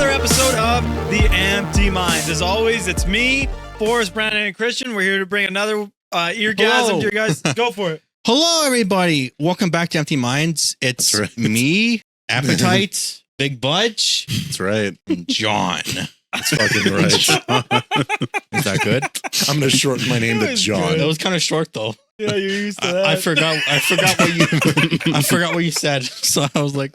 another episode of The Empty Minds. As always, it's me, Forrest, Brandon, and Christian. We're here to bring another eargasm to you guys. Go for it. Hello, everybody. Welcome back to Empty Minds. It's me, Appetite, Big Budge. That's right. And John. That's fucking right. Is that good? I'm going to shorten my name to John. That was kind of short, though. Yeah, you're used to that. I forgot what you said. So I was like,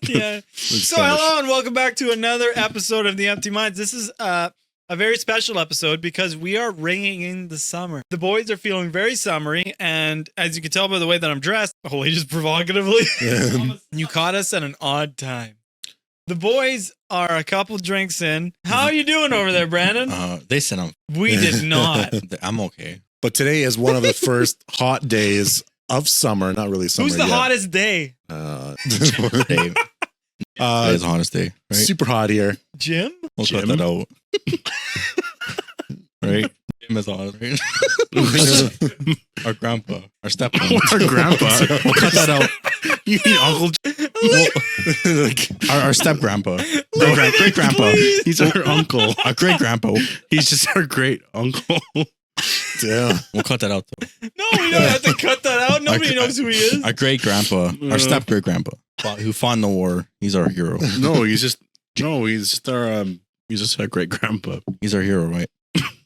yeah. So hello and welcome back to another episode of The Empty Minds. This is a very special episode because we are ringing in the summer. The boys are feeling very summery, and as you can tell by the way that I'm dressed, just provocatively, you caught us at an odd time. The boys are a couple drinks in. How are you doing over there, Brandon? they said We did not. I'm okay. But today is one of the first hot days of summer. Not really summer Who's the yet. hottest day? Today's the hottest day, right? Super hot here. Jim? We'll cut that out. Right? Jim is the hottest, right? Our grandpa. Our stepmom. Our grandpa. We'll cut that out. You mean Uncle Our step grandpa. Great grandpa. He's our uncle. Our great grandpa. He's just our great uncle. Damn. We'll cut that out, though. No, we don't have to cut that out. Nobody knows who he is. Our great grandpa. Our step great grandpa. Who fought in the war. He's our hero. No, he's just our great grandpa. He's our hero, right?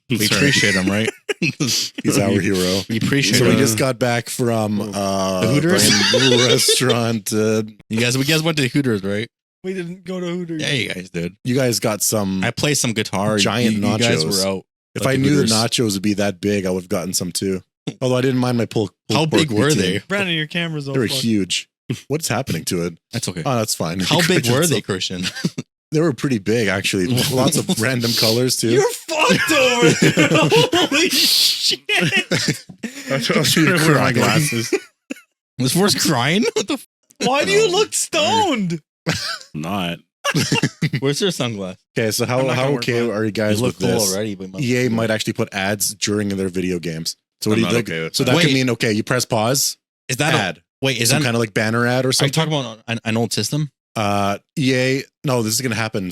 We appreciate him, right? He's our hero. We appreciate So him. we just got back from the Hooters little restaurant. You guys went to the Hooters, right? We didn't go to Hooters. Yeah, you guys did. You guys got some. I played some guitar. Giant you guys nachos. were out. If Like I the knew the Hooters. nachos would be that big, I would have gotten some too. Although I didn't mind my pulled How pork big were poutine. they? Brandon, your camera's all They were fucked. huge. What's happening to it? That's okay. Oh, that's fine. How big were they, Christian? They were pretty big, actually. Lots of random colors too. You're fucked over there. Holy shit. I'll show you Wear my crying. glasses. Was Forrest crying? What the? Why do you look stoned? Not. Where's your sunglass? Okay, so I'm how not gonna okay work are you You guys look with cool this? already, but EA might actually put ads during their video games. So what I'm do you not think? okay with So that. that could Wait. mean okay, you press pause, Is that ad. Wait, is Some that kind of like banner ad or Are you something? talking about an old system? EA. No, this is gonna happen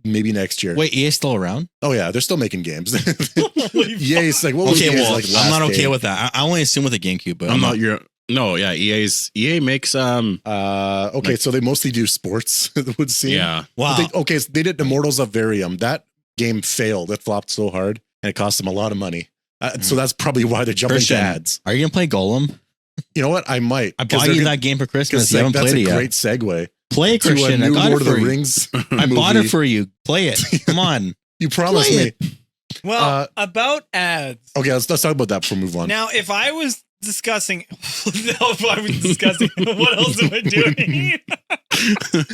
maybe next year. Wait, EA's still around? Oh yeah, they're still making games. Holy EA's like what was Okay, EA's well, like I'm last not okay game? with that. I only assume with a GameCube, but I'm not your. No, yeah. EA makes Okay, like- so they mostly do sports. It would seem. yeah. Wow. Okay, so they did Immortals of Varium. That game failed. It flopped so hard, and it cost them a lot of money. So that's probably why they're jumping Christian, to ads. Are you gonna play Golem? You know what? I might. I bought you that game for Christmas. You haven't that's played it a yet. great segue Play it, to a Christian. I new got Lord it of for the you. Rings. I bought it movie. for you. Play it. Come on. You promised Play me. Well, about ads. Okay, let's talk about that before we move on. Now, if I was discussing, what else am I doing?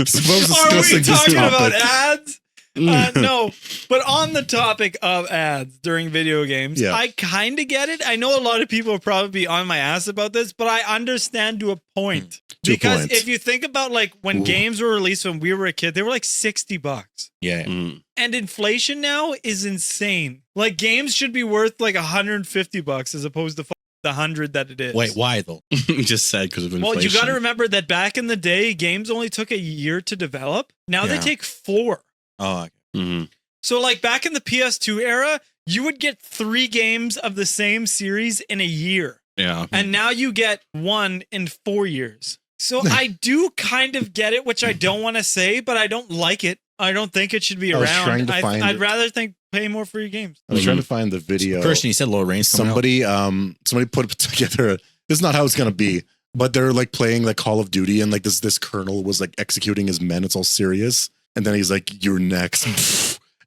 Suppose Are we discussing this talking about topic. ads? No, but on the topic of ads during video games, Yeah. I kind of get it. I know a lot of people will probably be on my ass about this, but I understand to a point. To a Because point. if you think about like when games were released when we were a kid, they were like $60. Yeah. Mm. And inflation now is insane. Like games should be worth like $150 as opposed to the 100 that it is. Wait, why though? Just said because of inflation. Well, you got to remember that back in the day, games only took a year to develop. Now they Yeah. take 4. Oh, okay. Mhm. So like back in the PS2 era, you would get 3 games of the same series in a year. Yeah. And now you get 1 in 4 years. So I do kind of get it, which I don't want to say, but I don't like it. I don't think it should be I was trying around. to find I'd it. rather think pay more for your games. I was trying to find the video. Christian, you said low range. coming out. Somebody put together. This is not how it's gonna be, but they're like playing like Call of Duty, and like this colonel was like executing his men. It's all serious, and then he's like, "You're next,"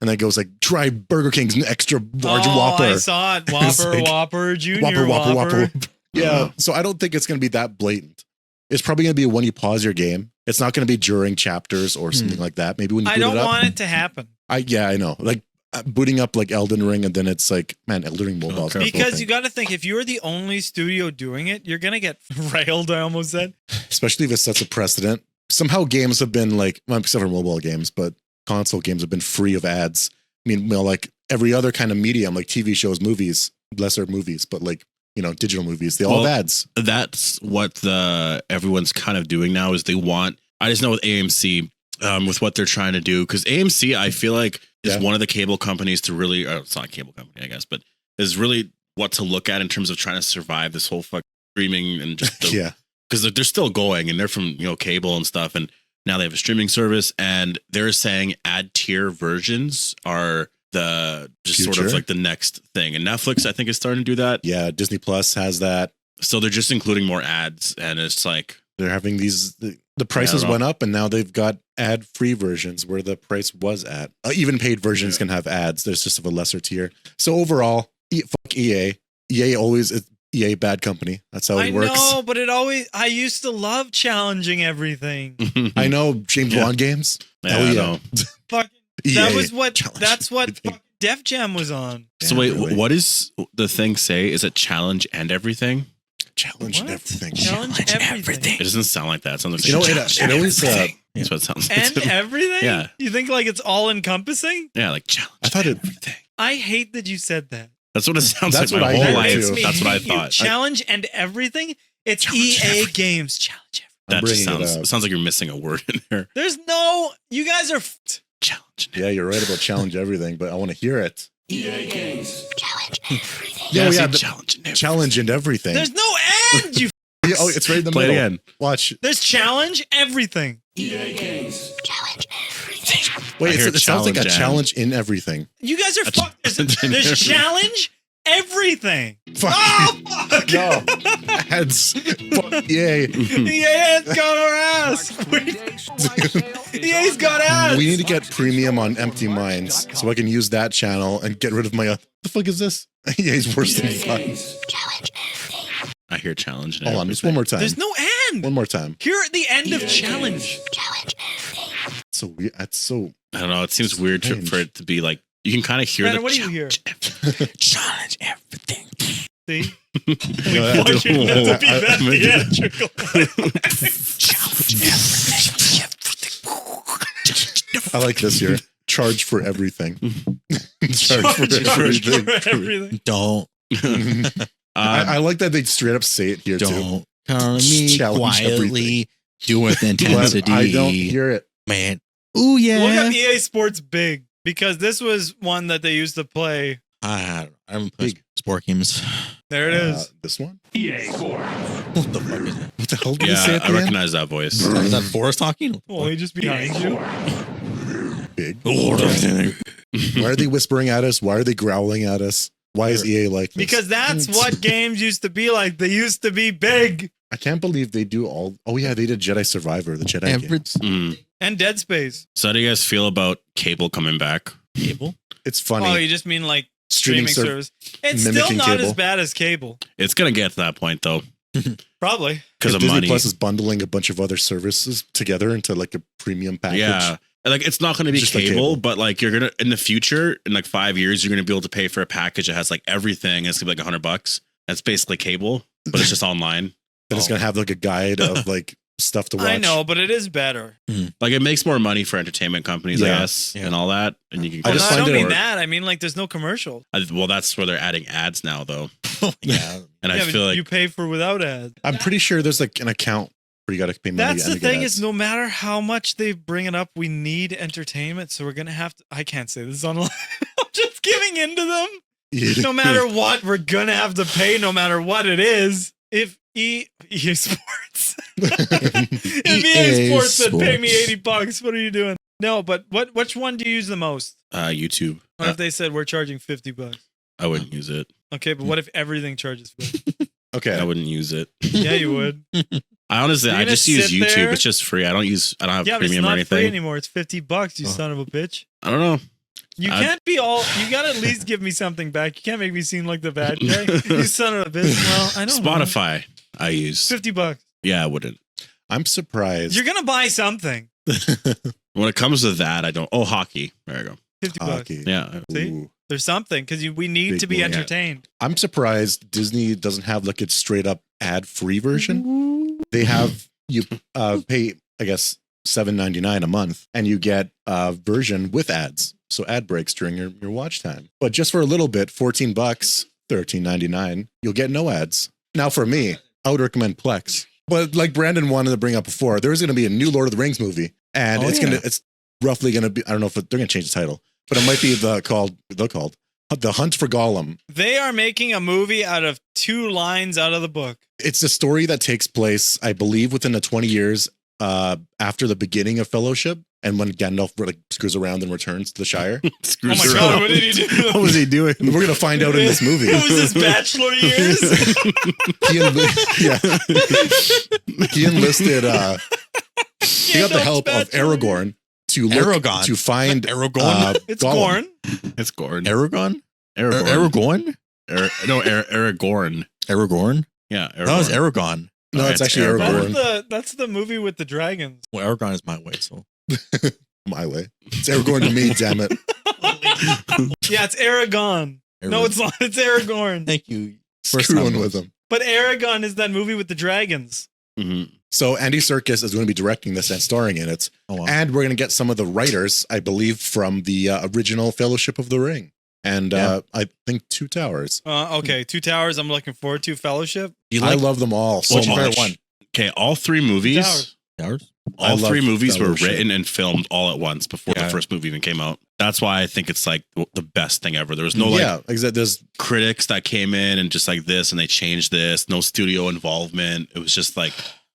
and then it goes like, "Try Burger King's extra large Whopper." I saw it. It's Whopper, like, Whopper, Junior Whopper. Yeah. So I don't think it's gonna be that blatant. It's probably gonna be when you pause your game. It's not gonna be during chapters or something like that. Maybe when you I boot don't it up. want it to happen. I know. Like booting up like Elden Ring, and then it's like, man, Elden Ring mobile. is a cool Because thing. you got to think, if you're the only studio doing it, you're going to get railed, I almost said. especially if it sets a precedent. Somehow games have been like, well, except for mobile games, but console games have been free of ads. I mean, well, like every other kind of medium, like TV shows, movies, lesser movies, but like, you know, digital movies, they all have ads. That's what everyone's kind of doing now is they want, I just know with AMC, with what they're trying to do. Because AMC, I feel like, is one of the cable companies to really, it's not a cable company, I guess, but is really what to look at in terms of trying to survive this whole fuck streaming and just because they're still going and they're from cable and stuff, and now they have a streaming service, and they're saying ad tier versions are the just sort of like the next thing, and Netflix I think is starting to do that. Yeah, Disney Plus has that. So they're just including more ads, and it's like they're having these. The prices went up, and now they've got ad-free versions where the price was at. Even paid versions can have ads. There's just of a lesser tier. So overall, fuck EA. EA always is EA bad company. That's how it works. I know, but I used to love challenging everything. I know James Bond games. I know. That's what Def Jam was on. So wait, what does the thing say? Is it challenge and everything? Challenge and everything. Challenge everything. It doesn't sound like that. It sounds like it always that's what it sounds like. And everything? Yeah. You think like it's all encompassing? Yeah, like challenge. I thought everything. I hate that you said that. That's what it sounds That's like what my I whole heard, life. too. That's what I thought. Challenge and everything? It's EA games. Challenge everything. That just sounds like you're missing a word in there. There's no, you guys are challenge. Yeah, you're right about challenge everything, but I want to hear it. EA games. Challenge everything. Challenge and everything. There's no end, you it's right in the Play middle. it again. Watch. There's challenge everything. EA games. Challenge everything. Wait, it sounds like a challenge in everything. You guys are fucked. There's challenge everything. Fuck. Oh, fuck. No. Ads. Fuck EA. EA's got our ass. EA's got ass. We need to get premium on Empty Minds so I can use that channel and get rid of my... the fuck is this? EA's worse than fuck. Challenge everything. I hear challenge. Hold on, just one more time. There's no end. One more time. Here at the end of challenge. Challenge everything. So weird. That's so... I don't know. It seems weird for it to be like, you can kind of hear What do you hear? Challenge everything. See? We want you to be that theatrical. I like this here. Charge for everything. Charge for everything. Don't. I like that they straight up say it here too. Don't come to me Challenge quietly. everything. Do it with intensity. I don't hear it. Man. Ooh, yeah. Look up EA Sports Big, because this was one that they used to play. I haven't played sport games. There it is. This one? EA Sports. What the fuck is that? What the hell did you say Yeah, at the I end? recognize that voice. Is that Forrest talking? Oh, he just behind you. Big. Oh, Why are they whispering at us? Why are they growling at us? Why is EA like this? Because that's what games used to be like. They used to be big. I can't believe they do all... Oh yeah, they did Jedi Survivor, the Jedi games. And Dead Space. So how do you guys feel about cable coming back? Cable? It's funny. Oh, you just mean like streaming service. It's still mimicking not cable. as bad as cable. It's going to get to that point though. Probably. Because of Disney money. Plus is bundling a bunch of other services together into like a premium package. Yeah. Like it's not going to be Just like cable, cable. but like you're going to, in the future, in like 5 years, you're going to be able to pay for a package that has like everything. And it's going to be like $100. That's basically cable, but it's just online. And it's going to have like a guide of like stuff to watch. I know, but it is better. Like it makes more money for entertainment companies, I Yeah. guess, and all that. And you can. I just I find don't it- mean that. I mean like there's no commercial. Well, that's where they're adding ads now, though. Yeah. And I Yeah, feel but like you pay for without ads. I'm pretty sure there's like an account where you got to pay money. That's and the to get thing ads. is no matter how much they bring it up, we need entertainment. So we're going to have to, I can't say this online. I'm just giving into them. No matter what, we're going to have to pay no matter what it is. If EA Sports, if EA Sports said pay me $80, what are you doing? No, but which one do you use the most? YouTube. What if they said we're charging $50? I wouldn't use it. Okay, but what if everything charges $50? Okay. I wouldn't use it. Yeah, you would. I honestly, You're I gonna just use sit YouTube. there? It's just free. I don't have Yeah, but it's premium or not free anything. anymore. It's $50, you son of a bitch. I don't know. You can't be all. You gotta at least give me something back. You can't make me seem like the bad guy. You son of a bitch. Well, I don't know. Spotify, I use. $50. Yeah, I wouldn't. I'm surprised. You're gonna buy something. When it comes to that, I don't. Oh, hockey. There you go. $50. Hockey. Yeah. See? Ooh. There's something because we need Big to be boy. entertained. I'm surprised Disney doesn't have like its straight up ad free version. They have you pay, I guess, $7.99 a month, and you get a version with ads, so ad breaks during your watch time. But just for a little bit, $14, $13.99, you'll get no ads. Now, for me, I would recommend Plex. But like Brandon wanted to bring up before, there is going to be a new Lord of the Rings movie. and it's roughly gonna be. I don't know if they're gonna change the title, but it might be called The Hunt for Gollum. They are making a movie out of 2 lines out of the book. It's a story that takes place, I believe, within the 20 years after the beginning of Fellowship, and when Gandalf goes around and returns to the Shire. Oh my God, what did he do? What was he doing? We're gonna find out in this movie. It was his bachelor years. He enlisted. He got the help of Aragorn to find Aragorn. It's Gollum. Gorn. It's Gordon. Aragorn? Aragorn. Aragorn? Aragorn. Aragorn? Yeah, Aragorn. That was Aragon. No, it's actually Aragorn. That's the movie with the dragons. Well, Aragon is my way, so. My way. It's Aragorn to me, damn it. Yeah, it's Aragon. No, it's not. It's Aragorn. Thank you. Screwing with him. But Aragon is that movie with the dragons. Mm-hmm. So Andy Serkis is going to be directing this and starring in it. Oh, wow. And we're going to get some of the writers, I believe, from the original Fellowship of the Ring. And I think Two Towers. Okay, 2 Towers I'm looking forward to. Fellowship. I love them all so What's your much. favorite one? Okay, all 3 movies. Towers? All 3 movies were Fellowship. written and filmed all at once before the first movie even came out. That's why I think it's like the best thing ever. There was no exactly. There's critics that came in and just like this and they changed this. No studio involvement. It was just like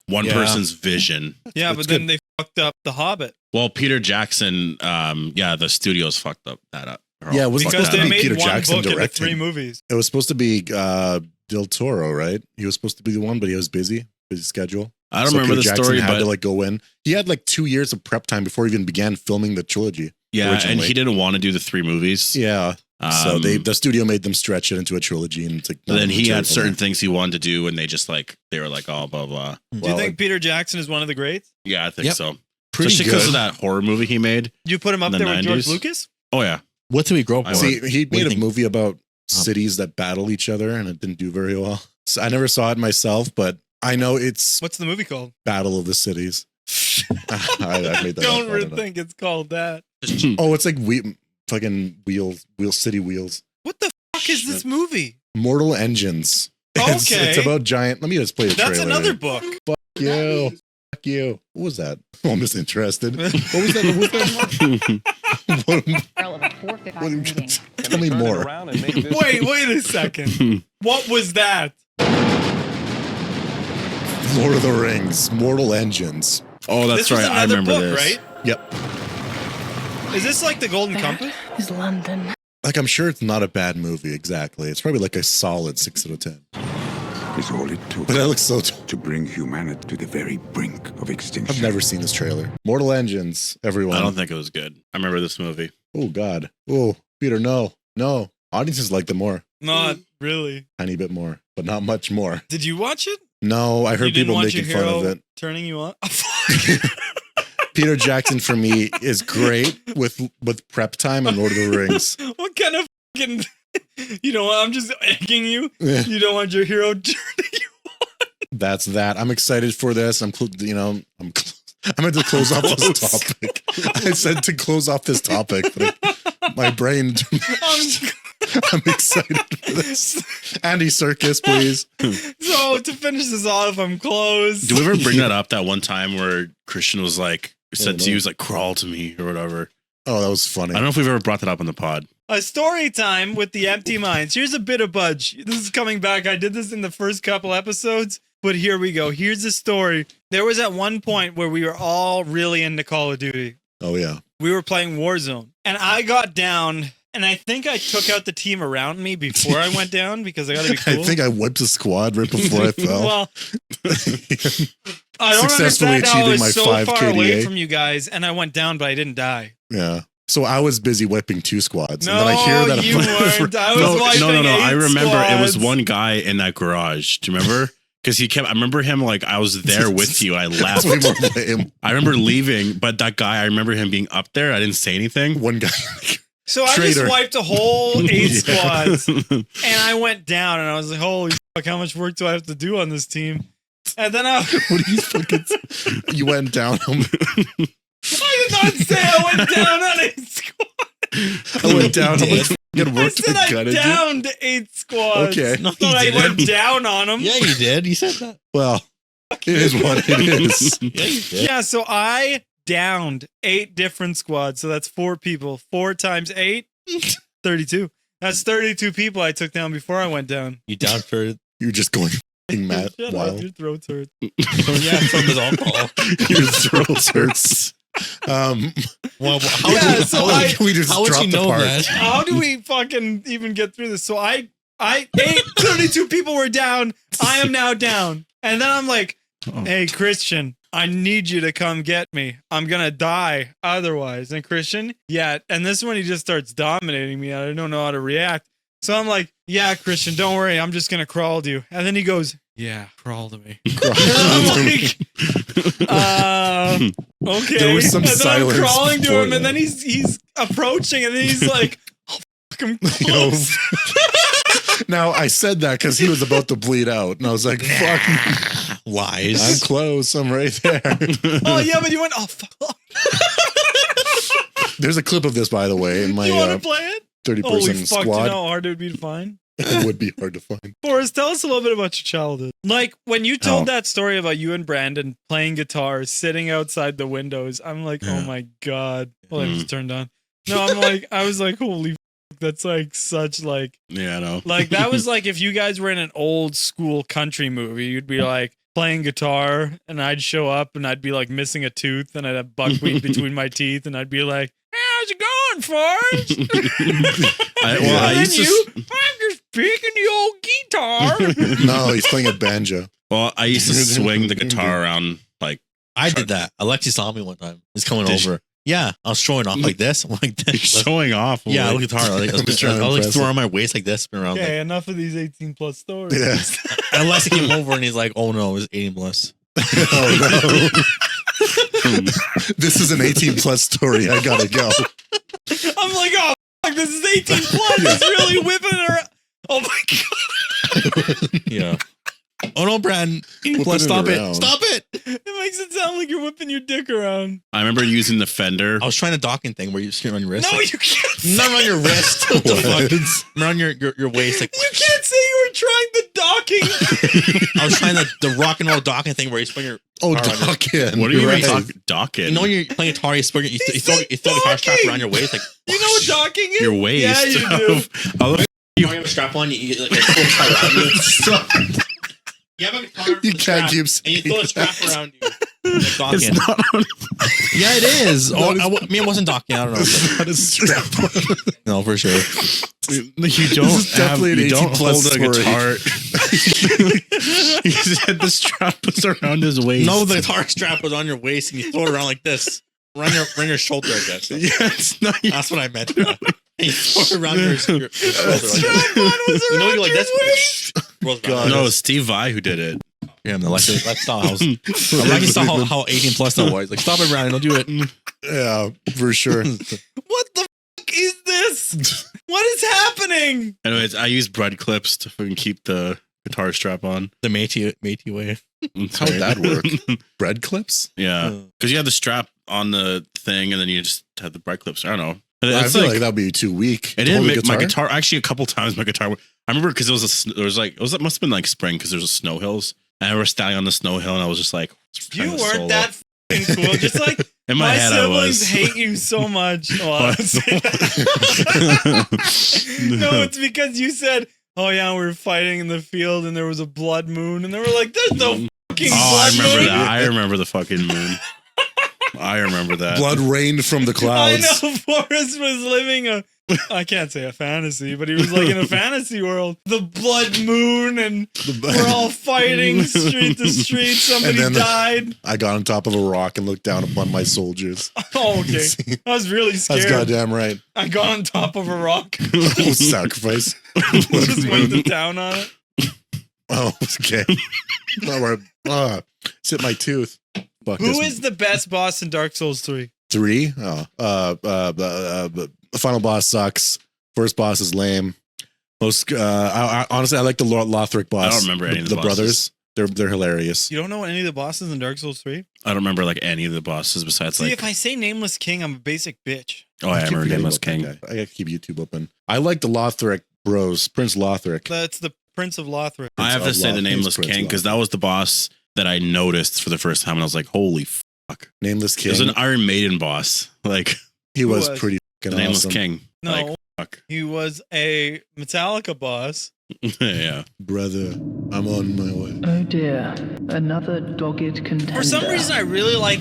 one person's vision. Yeah, It's but then they fucked up The Hobbit. Well, Peter Jackson, the studios fucked up that up. Yeah, it was Because supposed to they be made Peter one Jackson book in the directing. 3 movies. It was supposed to be Del Toro, right? He was supposed to be the one, but he was busy schedule. I don't So remember the Peter Jackson story, had but to like go in. He had like 2 years of prep time before he even began filming the trilogy. yeah, originally. and he didn't want to do the 3 movies. Yeah. So Um, the studio made them stretch it into a trilogy, and it's like. But then not he had material. certain things he wanted to do, and they just like they were like, oh, blah blah. Do you Well, think Peter Jackson is one of the greats? Yeah, I think Yep. so. pretty Especially because good. of that horror movie he made. You put him up In the there with George 90s? Lucas? Oh yeah, What do we grow up I with? See, he What do you made a think? movie about cities that battle each other, and it didn't do very well. So I never saw it myself, but I know it's What's the movie called? Battle of the Cities. I made that Don't up. I don't know. think it's called that. Oh, it's like fucking city wheels. What the fuck is this movie? Mortal Engines. It's, Okay. it's about giant. Let me just play the That's trailer. another book. Fuck you. Fuck you. What was that? Oh, I'm just interested. What was that? What was that? Tell me more. Wait a second. What was that? Lord of the Rings. Mortal Engines. oh that's This was right. I another remember book, this. right? Yep. Is this like the Golden Compass? Is London. Like, I'm sure it's not a bad movie, exactly. It's probably like a solid 6 out of 10. Is all it took But that looks so... to bring humanity to the very brink of extinction. I've never seen this trailer. Mortal Engines, everyone. I don't think it was good. I remember this movie. Oh, God. Oh, Peter, no. No. Audiences like them more. Not really. Tiny bit more, but not much more. Did you watch it? No, I You heard didn't people want making your fun hero of it. turning you on? Peter Jackson for me is great with prep time and Lord of the Rings. What kind of fucking... You know what? I'm just egging you. You don't want your hero turning you on. That's that. I'm excited for this. I'm going to close off this topic. I said to close off this topic, but my brain. I'm excited for this. Andy Serkis, please. So to finish this off, I'm close. Do we ever bring that up that one time where Christian was like said no. to you, was like, crawl to me or whatever? Oh, that was funny. I don't know if we've ever brought that up on the pod. A story time with the empty minds. Here's a bit of Budge. This is coming back. I did this in the first couple episodes, but here we go. Here's the story. There was at one point where we were all really into Call of Duty. Oh, yeah. We were playing Warzone, and I got down, and I think I took out the team around me before I went down because I got to be cool. I think I wiped the squad right before I fell. Well, I don't Successfully understand how I achieving my was so 5 far away KDA. from you guys, and I went down, but I didn't die. Yeah. So I was busy wiping 2 squads. No, and then I hear that you weren't. I was wiping No. I 8 remember it was squads. one guy in that garage. Do you remember? Because I remember him like I was there with you. I left. We were lame. I remember leaving, but that guy, I remember him being up there. I didn't say anything. One guy. So I Traitor. just wiped a whole 8 Yeah. squads, and I went down, and I was like, holy fuck, how much work do I have to do on this team? And then I What do you fucking? You went down. did not say I went down on 8 squads. I went down. How much fucking I work said I I got to do? downed 8 squads. Okay. No, But I you went didn't. down on them. Yeah, you did. You said that. Well, it is what it is. Yeah, you did. Yeah, so I downed 8 different squads. So that's 4 people. 4 times 8, 32. That's 32 people I took down before I went down. You down for You're just going mad Shut up, wild. your throat hurts. yeah, from his alcohol. Your throat hurts. Well, how Yeah, would you, so how would I- you- we just how would dropped you the know part. that? How do we fucking even get through this? So I 32 people were down. I am now down. And then I'm like, hey, Christian, I need you to come get me. I'm going to die otherwise. And Christian, yeah. And this one, he just starts dominating me. I don't know how to react. So I'm like, yeah, Christian, don't worry. I'm just going to crawl to you. And then he goes, yeah, crawl to me. And I'm like, okay. There was some and then silence I'm crawling to before him, and that. then he's approaching, and then he's like, oh, fuck, I'm close. Now I said that because he was about to bleed out, and I was like, "Fuck, Lies. I'm close. I'm right there." Oh yeah, but you went, oh fuck. There's a clip of this, by the way, in my You want to play it? 30-person Holy fuck, do you squad. know how hard it would be to find? It would be hard to find. Forrest, tell us a little bit about your childhood. Like, when you told Oh. that story about you and Brandon playing guitar, sitting outside the windows, I'm like, oh my God. Well, it was turned on. No, I was like, holy fuck, that's like such like, Yeah, I know. like that was like if you guys were in an old school country movie, you'd be like playing guitar and I'd show up and I'd be like missing a tooth and I'd have buckwheat between my teeth and I'd be like, how's it going, Forrest? I And used then to. you, I'm just picking the old guitar. No, he's playing a banjo. Well, I used to swing the guitar around like I did that. Alexi saw me one time. He's coming Did over. Yeah, I was showing off like this. I'm like this. showing off. Yeah, like, the guitar. I was trying to like impress throwing my waist like this, spin around. Okay, enough of these 18 plus stories. Yeah. Like, and Alexi came over and he's like, "Oh no, it was 18 plus." Oh no. This is an 18+ story. I gotta go. I'm like, oh, fuck, this is 18 plus. He's really whipping her. Oh my God. Yeah. Oh no, Brandon. 18 Whipping plus. it Stop it. around. Stop it. It makes it sound like you're whipping your dick around. I remember using the Fender. I was trying a docking thing where you sit on your wrist. No, like, you can't. not on your wrist. What the What? fuck? Around your waist. Like You can't say you were trying the docking. I was trying the rock and roll docking thing where you spin your. Oh, guitar on your- Dockin. What are you Right. talking? Docking. You know when you're playing guitar, you spin, you throw said the guitar strap docking. around your waist, like You know what docking is? your waist. Yeah, you do. I look- you have a strap on. You like pull the guitar around you. You have a guitar. You with a can't strap, keep and you saying throw the strap that. around you. Like docking. it's not on. Yeah, it is. No, I mean, it wasn't docking. I don't know. Not a strap. No, for sure. You don't is definitely an you don't 18+ hold a story. guitar. He said the strap was around his waist. No, the guitar strap was on your waist, and you throw it around like this, around your shoulder. I guess Yeah, it's not. that's what I meant. And you throw it around your shoulder. Strap on was You know, around you like your this. waist. Rolls God. around. No, it's Steve Vai who did it. Yeah, let's stop. Let's stop how 18 plus that was. Like, stop it, Brandon. Don't do it. Yeah, for sure. What the fuck is this? What is happening? Anyways, I use bread clips to fucking keep the guitar strap on. The Métis way. How'd that work? Bread clips? Yeah, because you have the strap on the thing, and then you just have the bread clips. I don't know. I It's feel like that'd be too weak. It to didn't hold a make my guitar. Actually, a couple times my guitar. I remember because it must have been like spring because there was snow hills. And I remember standing on the snow hill, and I was just like, You trying to weren't solo. that fucking cool. Just like In my head, I siblings was. hate you so much. Well, I would say that. No, it's because you said, "Oh yeah, we were fighting in the field, and there was a blood moon," and they were like, "There's no fucking Oh, I blood remember moon." that. I remember the fucking moon. I remember that. Blood rained from the I clouds. know Forrest was living I can't say a fantasy, but he was like in a fantasy world. The blood moon, and we're all fighting street to street. Somebody And then- died. I got on top of a rock and looked down upon my soldiers. Oh, okay. I was really That's scared. goddamn right. I got on top of a rock. Oh, sacrifice. Just went to town on it. Oh, okay. Sit my tooth. Fuck Who this. is the best boss in Dark Souls 3? 3? The final boss sucks. First boss is lame. Most honestly, I like the Lothric boss. I don't remember any of the brothers. They're hilarious. You don't know any of the bosses in Dark Souls 3? I don't remember like any of the bosses besides See, like. if I say Nameless King, I'm a basic bitch. Oh, I keep remember forgetting Nameless about that King. guy. I gotta keep YouTube open. I like the Lothric bros, Prince Lothric. That's the Prince of Lothric. I have to say the Nameless Prince King because that was the boss that I noticed for the first time, and I was like, "Holy fuck. Nameless King. There's an Iron Maiden boss. Like he Who was was? pretty fucking Nameless awesome. King. No, Like, fuck. he was a Metallica boss. Yeah. Brother, I'm on my way. Oh dear, another dogged contender. For some reason, I really like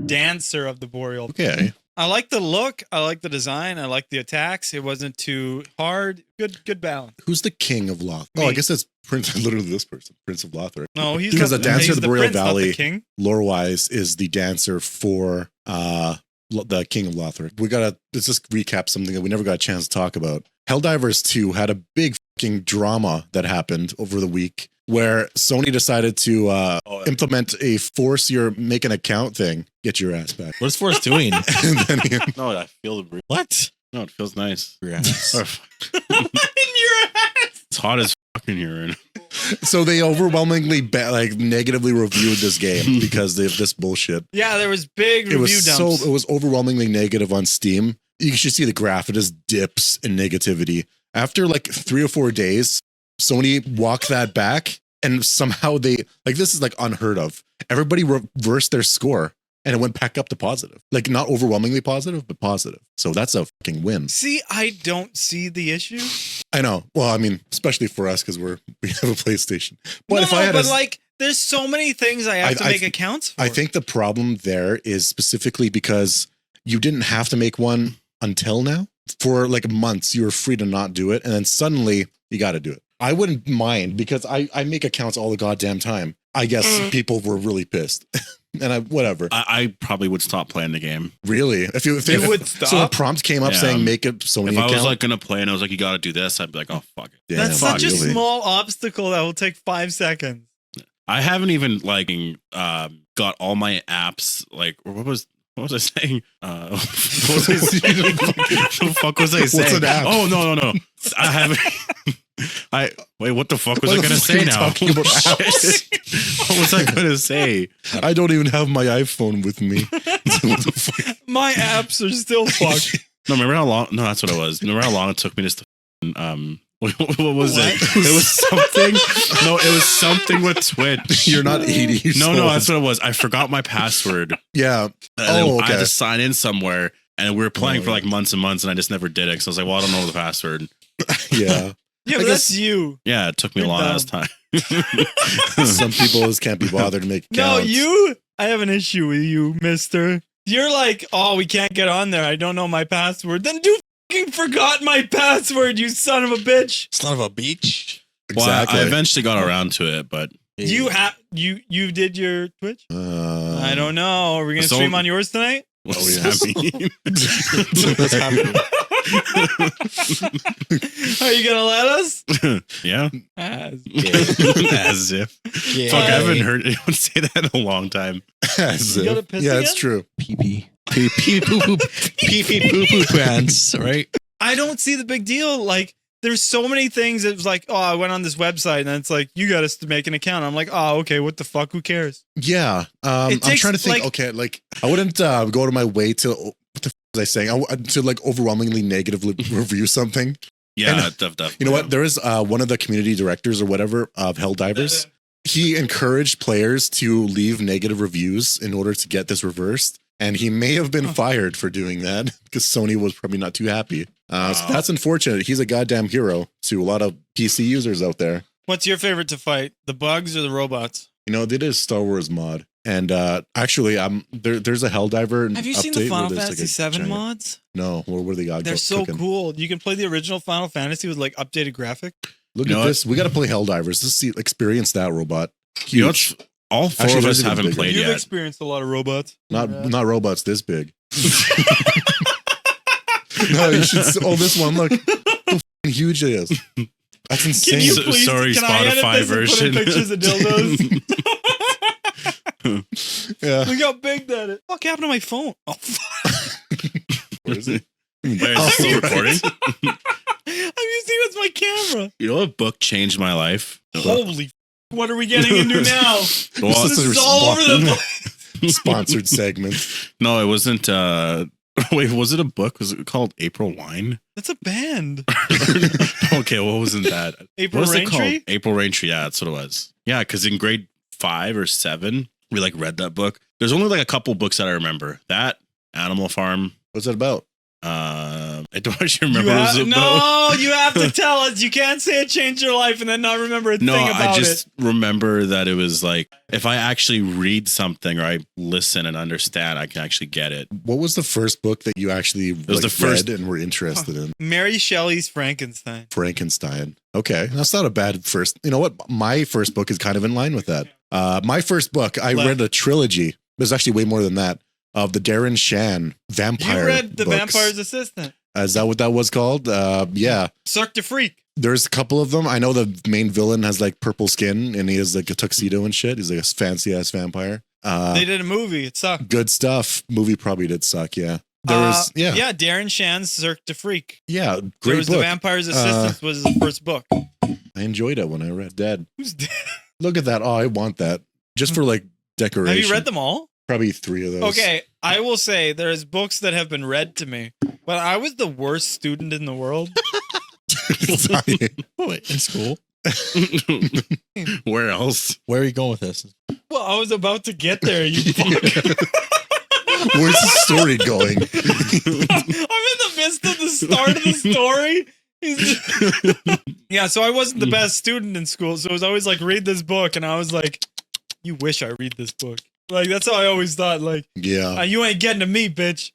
Dancer of the Boreal. Okay. I like the look. I like the design. I like the attacks. It wasn't too hard. Good balance. Who's the king of Loth? Oh, Me. I guess that's Prince. Literally, this person, Prince of Lothric. No, he's Because not the Dancer he's of the Boreal prince, not the Valley, king. lore-wise, is the dancer for the King of Lothric. Let's just recap something that we never got a chance to talk about. Helldivers 2 had a big fucking drama that happened over the week where Sony decided to implement a force your make an account thing. Get your ass back. What is Forrest doing? And then No, I feel the breeze. What? No, it feels nice. Your ass. In your ass. It's hot as fucking urine. so they overwhelmingly negatively reviewed this game because of this bullshit. Yeah, there was big It review was dumps. it was overwhelmingly negative on Steam. You should see the graph. It just dips in negativity. After like 3 or 4 days, Sony walked that back, and somehow this is like unheard of. Everybody reversed their score, and it went back up to positive. Like not overwhelmingly positive, but positive. So that's a fucking win. See, I don't see the issue. I know. Well, I mean, especially for us because we have a PlayStation. But No, if I had but like, there's so many things I have to make I- accounts for. I think the problem there is specifically because you didn't have to make one until now. For like months, you were free to not do it. And then suddenly you got to do it. I wouldn't mind because I make accounts all the goddamn time. I guess people were really pissed. And whatever. I probably would stop playing the game. Really? If you would So a stop? prompt came up Yeah. saying make a Sony If account. I was like gonna play and I was like, you gotta do this, I'd be like, oh fuck it. Damn, That's such a really. small obstacle that will take 5 seconds. I haven't even got all my apps like what was I saying? What was I saying? The fuck was I saying? What's an app? Oh no. I haven't. Wait. What the fuck was What I the gonna fuck say are you now? talking about apps? What was I gonna say? I don't even have my iPhone with me. What the fuck? My apps are still fucked. No, remember how long? No, that's what it was. Remember how long it took me just to. What was it? It was something. No, it was something with Twitch. You're not 80 years No, old. that's what it was. I forgot my password. Yeah. And I had okay. to sign in somewhere, and we were playing Oh, for like months and months, and I just never did it. So I was like, well, I don't know the password. Yeah. Yeah, I but guess- that's you. Yeah, it took me a You're long ass dumb. time. Some people just can't be bothered to make No, accounts. you. I have an issue with you, mister. You're like, oh, we can't get on there. I don't know my password. Then do fucking forgot my password, you son of a bitch. Son of a beach. Well, Exactly. I eventually got around to it, but You have you did your Twitch? I don't know. Are we gonna So- stream on yours tonight? what Oh, does yeah. that mean? What's happening? Are you gonna let us? Yeah, As- as if. Yeah. Fuck, I haven't heard anyone say that in a long time. As You got if. a piss Yeah, it's again? true. Pee pee. Pee pee poo poo. Pee pee poo poo pants, right? I don't see the big deal. Like, there's so many things. It was like, oh, I went on this website, and it's like, you got us to make an account. I'm like, oh, okay, what the fuck? Who cares? Yeah. I'm takes, trying to think. like- Okay, like I wouldn't go to my way to what the f- was I saying? To like overwhelmingly negatively review something. Yeah, And, definitely. You know what? There is one of the community directors or whatever of Helldivers. He encouraged players to leave negative reviews in order to get this reversed. And he may have been fired for doing that because Sony was probably not too happy. So that's unfortunate. He's a goddamn hero to a lot of PC users out there. What's your favorite to fight? The bugs or the robots? You know, they did a Star Wars mod. And actually, there's a Helldiver. Have you seen update the where Final there's, like, Fantasy a 7 giant- mods? No, where they got They're so cooking. cool. You can play the original Final Fantasy with like updated graphic. Look You at know this. We got to play Helldivers. Let's see, experience that robot. You know, Huge. it's, all four Actually, of us there's even haven't bigger. played You've yet. experienced a lot of robots. Not robots this big. No, you should. Oh, this one. Look, how f***ing huge it is. That's insane. Can you So- please? sorry, can I edit Spotify this version. And put in pictures of dildos? Yeah. Look how big that is. What happened to my phone? Oh, fuck. Where is it? Wait, Oh, is this right. recording? I'm using it as my camera. You know what book changed my life? Holy f- what are we getting into now? Well, This This is all over the place. Sponsored segment. no, it wasn't. Wait, was it a book? Was it called April Wine? That's a band. Okay, what wasn't that? April What was Rain it called? Tree? April Rain Tree. Yeah, that's what it was. Yeah, because in grade 5 or 7, we like read that book. There's only like a couple books that I remember. That Animal Farm. What's it about? I don't actually remember what it was about. No, you have to tell us. You can't say it changed your life and then not remember a thing about I just it. remember that it was like, if I actually read something or I listen and understand, I can actually get it. What was the first book that you actually was the first- read and were interested in? Mary Shelley's Frankenstein. Frankenstein. Okay, that's not a bad first. You know what? My first book is kind of in line with that. My first book, I read a trilogy. There's actually way more than that. Of the Darren Shan vampire. You read The books. Vampire's Assistant. Is that what that was called? Yeah. Cirque du Freak. There's a couple of them. I know the main villain has like purple skin and he has like a tuxedo and shit. He's like a fancy ass vampire. They did a movie. It sucked. Good stuff. Movie probably did suck. Yeah. There was yeah, Darren Shan's Cirque du Freak. Yeah, There great was book. The Vampire's Assistant was his first book. I enjoyed it when I read Dead. Who's dead? Look at that. Oh, I want that. Just for like decoration. Have you read them all? Probably 3 of those. Okay, I will say there's books that have been read to me, but I was the worst student in the world. In school. Where else? Where are you going with this? Well, I was about to get there, you fuck. Where's the story going? I'm in the midst of the start of the story. Yeah, so I wasn't the best student in school, so it was always like, read this book, and I was like, you wish I read this book. Like, that's how I always thought, like, Yeah. you ain't getting to me, bitch.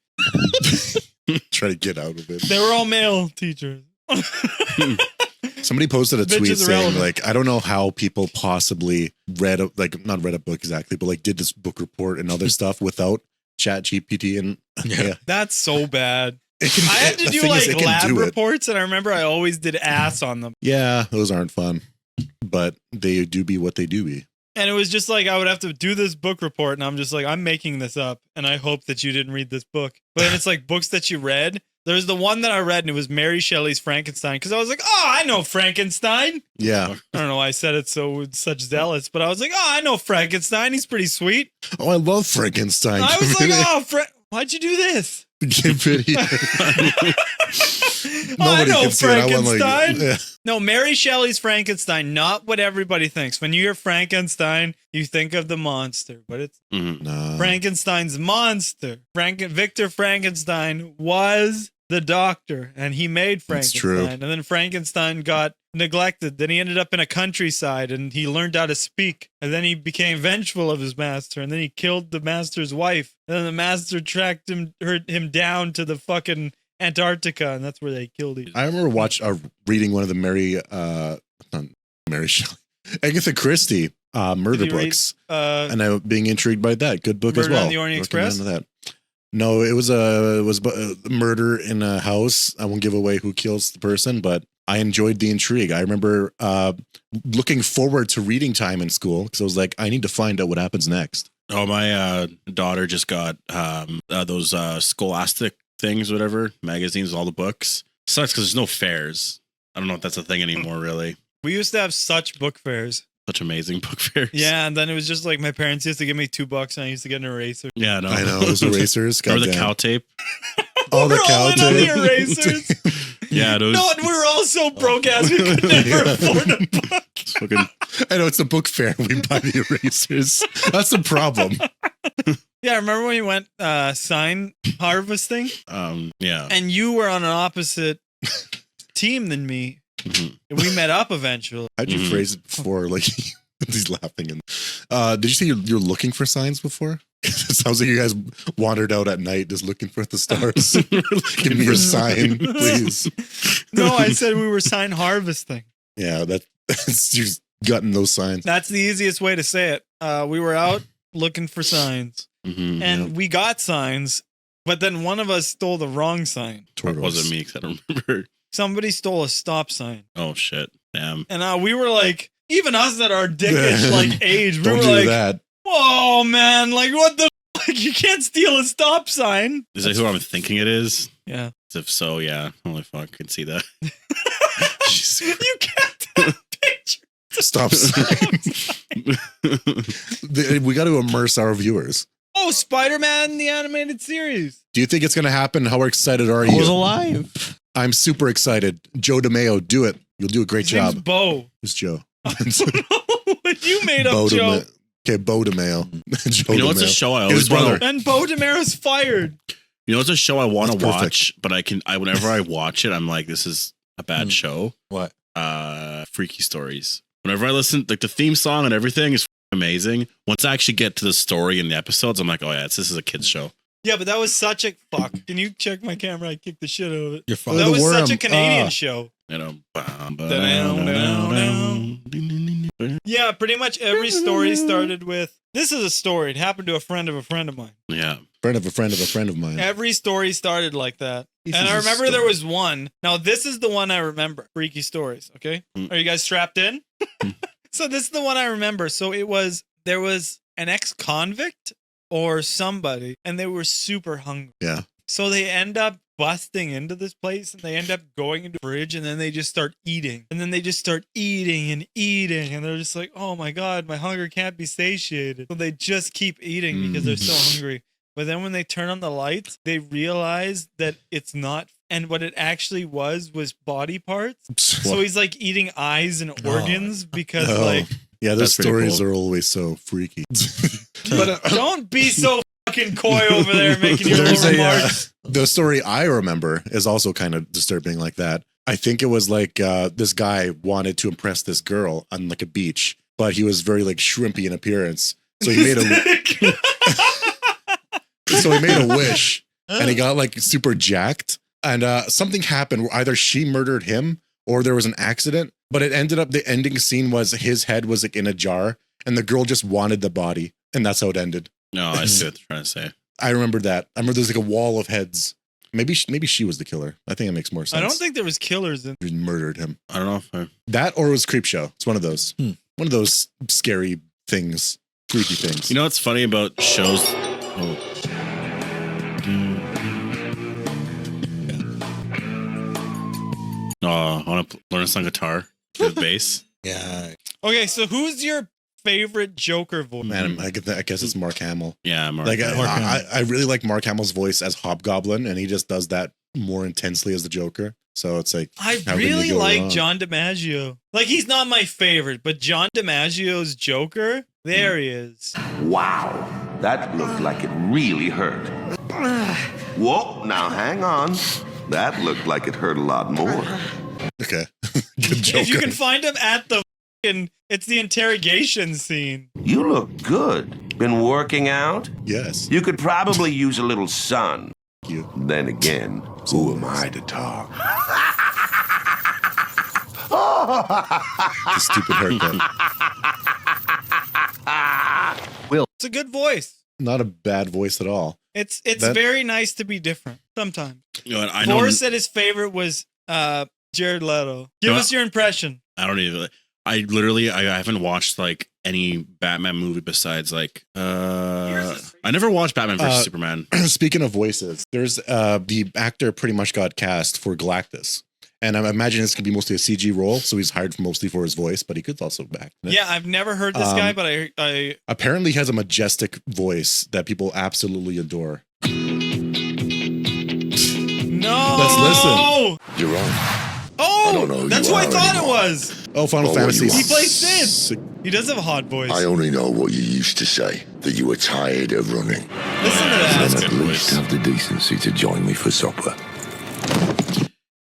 Try to get out of it. They were all male teachers. Somebody posted a Bitch tweet is saying, irrelevant. like, I don't know how people possibly read, not read a book exactly, but like did this book report and other stuff without Chat GPT. And yeah. That's so bad. It can- I had to the do thing is, like it can lab do it. reports, and I remember I always did ass on them. Yeah, those aren't fun, but they do be what they do be. And it was just like I would have to do this book report, and I'm just like, I'm making this up, and I hope that you didn't read this book. But then it's like books that you read. There's the one that I read, and it was Mary Shelley's Frankenstein, because I was like, oh, I know Frankenstein. Yeah. I don't know why I said it so with such zealous, but I was like, oh, I know Frankenstein. He's pretty sweet. Oh, I love Frankenstein. I was like, oh, why'd you do this? Give pity. I know can see it. I went like, Frankenstein. yeah. No, Mary Shelley's Frankenstein, not what everybody thinks. When you hear Frankenstein, you think of the monster, but it's Nah. Frankenstein's monster. Victor Frankenstein was the doctor, and he made That's Frankenstein. true. And then Frankenstein got neglected. Then he ended up in a countryside, and he learned how to speak. And then he became vengeful of his master, and then he killed the master's wife. And then the master tracked him down to the fucking Antarctica, and that's where they killed him. I remember reading one of the Mary Shelley, Agatha Christie murder Did you read, books, and I being intrigued by that. Good book as Murder well. on the Orient Express? Recommend that. No, it was a murder in a house. I won't give away who kills the person, but I enjoyed the intrigue. I remember looking forward to reading time in school because I was like, I need to find out what happens next. Oh, my daughter just got those Scholastic things, whatever, magazines, all the books. Sucks because there's no fairs. I don't know if that's a thing anymore, really. We used to have such book fairs. Such amazing book fairs. Yeah, and then it was just like my parents used to give me $2 and I used to get an eraser. Yeah, no. I know those erasers. Remember the goddamn. cow tape? Oh, the We're all cow in on the tape. erasers. Yeah, those. No, and we were all so broke ass we could never Yeah. afford a book. Fucking, I know it's the book fair. We buy the erasers. That's the problem. Yeah, remember when we went sign harvesting? yeah. And you were on an opposite team than me. Mhm. And we met up eventually. How'd you Mhm. phrase it before? Like he's laughing. And did you say you're looking for signs before? It sounds like you guys wandered out at night just looking for the stars. Give me your sign, please. No, I said we were sign harvesting. Yeah, that's you're just gutting those signs. That's the easiest way to say it. We were out looking for signs. Mhm. And we got signs, but then one of us stole the wrong sign. Or was it me? Because I don't remember. Somebody stole a stop sign. Oh, shit. Damn. And we were like, even us at our dickish like age, we Don't were do like, that. whoa, man, like what the like, you can't steal a stop sign. Is that who I'm thinking it is? Yeah. If so, yeah. Holy fuck, I can see that. Jesus You can't tell a picture. Stop signs. We got to immerse our viewers. Oh, Spider-Man, the animated series. Do you think it's going to happen? How excited are I was you? alive. I'm super excited. Joe DeMeo, do it. You'll do a great His name's job. Bo. Who's Joe? You made up Bo Joe. DeMeo. Okay, Beau DeMayo. Joe You know what's a DeMayo. show I His always want brother. to. And Bo DeMero's fired. You know what's a show I want to That's perfect. watch, but whenever I watch it, I'm like, this is a bad show. What? Freaky Stories. Whenever I listen, like the theme song and everything is amazing. Once I actually get to the story and the episodes, I'm like, oh yeah, this is a kid's show. Yeah, but that was such a fuck. Can you check my camera? I kicked the shit out of it. You're fine. That the was such a worm. Canadian show. You know. Yeah, pretty much every story started with, this is a story. It happened to a friend of mine. Yeah. Friend of a friend of a friend of mine. Every story started like that. This And is I a remember story. there was one. Now, this is the one I remember. Freaky Stories, okay? Are you guys strapped in? So this is the one I remember. So there was an ex-convict or somebody, and they were super hungry. Yeah. So they end up busting into this place, and they end up going into the fridge, and then they just start eating. And then they just start eating and eating, and they're just like, oh my God, my hunger can't be satiated. So they just keep eating because they're so hungry. But then when they turn on the lights, they realize that it's not, and what it actually was body parts. So he's like eating eyes and organs because Oh. like, Yeah, those That's pretty stories cool. are always so freaky. but don't be so fucking coy over there making your There's little a, remarks. the story I remember is also kind of disturbing like that. I think it was like this guy wanted to impress this girl on like a beach, but he was very like shrimpy in appearance. So he made a wish and he got like super jacked. And something happened where either she murdered him or there was an accident. But it ended up the ending scene was his head was like in a jar and the girl just wanted the body. And that's how it ended. No, I see what they're trying to say. I remember that. I remember there's like a wall of heads. Maybe she was the killer. I think it makes more sense. I don't think there was killers in. He murdered him. I don't know if I. That or it was Creepshow. It's one of those. One of those scary things, creepy things. You know what's funny about shows? Oh. I want to learn a song guitar, play the bass. Yeah. Okay, so who's your favorite Joker voice? Man, I guess it's Mark Hamill. Yeah, Mark. Like Mark Hamill. I really like Mark Hamill's voice as Hobgoblin, and he just does that more intensely as the Joker. So it's like I how can you really go like wrong? John DiMaggio. Like, he's not my favorite, but John DiMaggio's Joker, there he is. Wow, that looked like it really hurt. Whoa, now hang on. That looked like it hurt a lot more. Okay, good Joker. If you can find him at the it's the interrogation scene. You look good. Been working out? Yes, You could probably use a little sun. you. Then again, who am I to talk? The stupid haircut. It's a good voice. Not a bad voice at all. It's That- very nice to be different sometimes. You know what? I know. Thor said his favorite was Jared Leto. Give us your impression. I don't even. I haven't watched like any Batman movie besides like. I never watched Batman vs Superman. Speaking of voices, there's the actor pretty much got cast for Galactus. And I imagine it's going to be mostly a CG role, so he's hired mostly for his voice, but he could also act. in it. Yeah, I've never heard this guy, but I Apparently, he has a majestic voice that people absolutely adore. no. Let's listen. You're wrong. Oh, don't know who that's you who I are thought anymore. it was. Oh, Final Oh, what Fantasy. you want? He plays Sid. Sick. He does have a hot voice. I only know what you used to say, that you were tired of running. Listen to that. That's Then good at least voice. have the decency to join me for supper.